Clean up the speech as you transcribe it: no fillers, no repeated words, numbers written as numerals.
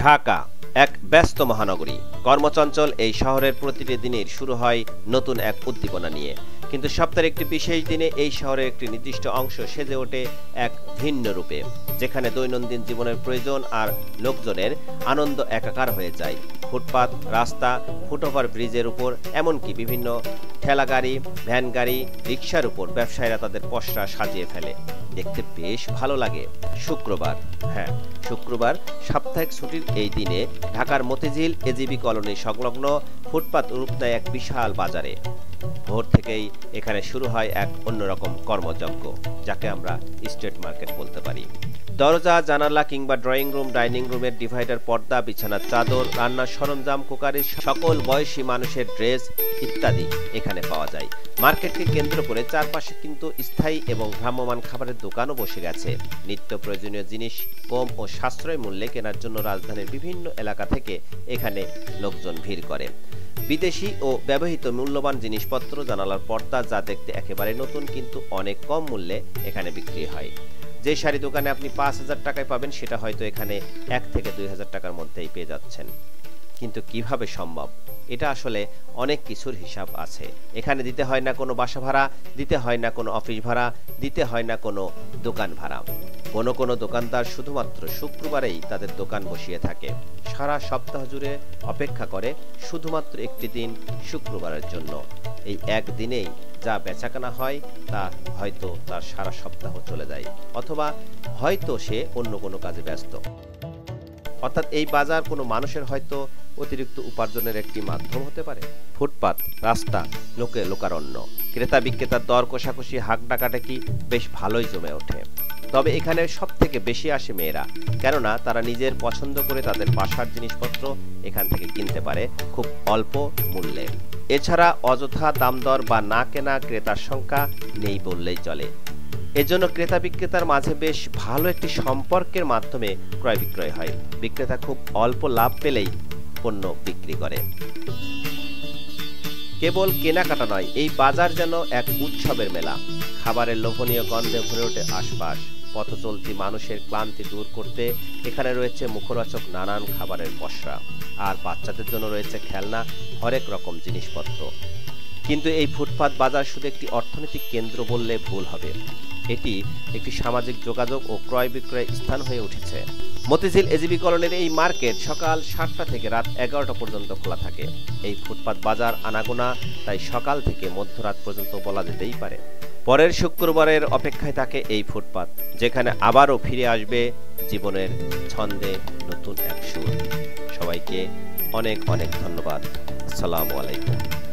ঢাকা এক ব্যস্ত মহানগরী। কর্মচঞ্চল এই শহরের প্রতিটি দিনের শুরু হয় নতুন এক উদ্দীপনা নিয়ে। কিন্তু সপ্তাহের একটি বিশেষ দিনে এই শহরের একটি নির্দিষ্ট অংশ সেজে ওঠে এক ভিন্ন রূপে, যেখানে দৈনন্দিন জীবনের প্রয়োজন আর লোকজনের আনন্দ একাকার হয়ে যায়। ফুটপাত, রাস্তা, ফুটওভার ব্রিজের উপর, এমনকি বিভিন্ন ঠেলাগাড়ি, ভ্যান গাড়ি, রিকশার উপর ব্যবসায়ীরা তাদের পসরা সাজিয়ে ফেলে। দেখতে বেশ ভালো লাগে। শুক্রবার, শুক্রবার সাপ্তাহিক ছুটির এই দিনে ঢাকার মতিঝিল এজিবি কলোনি সংলগ্ন ফুটপাত রূপ নেয় এক বিশাল বাজারে। ভোর থেকেই এখানে শুরু হয় এক অন্যরকম কর্মযজ্ঞ, যাকে আমরা স্ট্রিট মার্কেট বলতে পারি। দরজা, জানালা কিংবা ড্রয়িং রুম, ডাইনিং রুমের ডিভাইডার, পর্দা, বিছানার চাদর, রান্নার সরঞ্জাম, কুকারের সকল বয়সী মানুষের ড্রেস ইত্যাদি এখানে পাওয়া যায়। মার্কেটকে কেন্দ্র করে চারপাশে কিন্তু স্থায়ী এবং ভ্রাম্যমাণ খাবারের দোকানও বসে গেছে। নিত্য প্রয়োজনীয় জিনিস কম ও সাশ্রয় মূল্যে কেনার জন্য রাজধানীর বিভিন্ন এলাকা থেকে এখানে লোকজন ভিড় করে। বিদেশি ও ব্যবহৃত মূল্যবান জিনিসপত্র, জানালার পর্দা যা দেখতে একেবারে নতুন কিন্তু অনেক কম মূল্যে এখানে বিক্রি হয়। যে শাড়ি দোকানে আপনি ৫,০০০ টাকায় পাবেন, সেটা হয়তো এখানে ১ থেকে ২,০০০ টাকার মধ্যেই পেয়ে যাচ্ছেন। কিন্তু কিভাবে সম্ভব? এটা আসলে অনেক কিছুর হিসাব আছে। এখানে দিতে হয় না কোনো বাসা ভাড়া, দিতে হয় না কোনো অফিস ভাড়া, দিতে হয় না কোনো দোকান ভাড়া। কোনো দোকানদার শুধুমাত্র শুক্রবারেই তাদের দোকান বসিয়ে থাকে। সারা সপ্তাহ জুড়ে অপেক্ষা করে শুধুমাত্র একটি দিন, শুক্রবারের জন্য। এই একদিনেই যা বেচাকেনা হয় তা হয়তো তার সারা সপ্তাহ চলে যায়, অথবা হয়তো সে অন্য কোনো কাজে ব্যস্ত। অর্থাৎ এই বাজার কোনো মানুষের হয়তো অতিরিক্ত উপার্জনের একটি মাধ্যম হতে পারে। ফুটপাত, রাস্তা, লোকারণ্য, ক্রেতা বিক্রেতার দর কষাকষি, হাক ডাকাডাকি বেশ ভালোই জমে ওঠে। তবে এখানে সব থেকে বেশি আসে মেয়েরা, কেননা তারা নিজের পছন্দ করে তাদের বাসার জিনিসপত্র এখান থেকে কিনতে পারে খুব অল্প মূল্যে। এছাড়া অযথা দাম দর বা না কেনা ক্রেতার সংখ্যা নেই বললেই চলে। এজন্য ক্রেতা বিক্রেতার মাঝে বেশ ভালো একটি সম্পর্কের মাধ্যমে ক্রয় বিক্রয় হয়। বিক্রেতা খুব অল্প লাভ পেলেই পণ্য বিক্রি করে। কেবল কেনাকাটা নয়, এই বাজার যেন এক উৎসবের মেলা। খাবারের লোভনীয় গন্ধে ভরে ওঠে আশপাশ। পথচলতি মানুষের ক্লান্তি দূর করতে এখানে রয়েছে মুখরোচক নানান খাবারের পসরা, আর বাচ্চাদের জন্য রয়েছে খেলনা, হরেক রকম জিনিসপত্র। কিন্তু এই ফুটপাত বাজার শুধু একটি অর্থনৈতিক কেন্দ্র বললে ভুল হবে। এটি একটি সামাজিক যোগাযোগ ও ক্রয় বিক্রয় স্থান হয়ে উঠেছে। মতিঝিল এজিবি কলোনির এই মার্কেট সকাল ৭টা থেকে রাত ১১টা পর্যন্ত খোলা থাকে। এই ফুটপাত বাজার আনাগোনা তাই সকাল থেকে মধ্যরাত পর্যন্ত বলা যেতেই পারে। পরের শুক্রবারের অপেক্ষায় থাকে এই ফুটপাত, যেখানে আবারও ফিরে আসবে জীবনের ছন্দে নতুন এক সুর। সবাইকে অনেক ধন্যবাদ। আসসালামু আলাইকুম।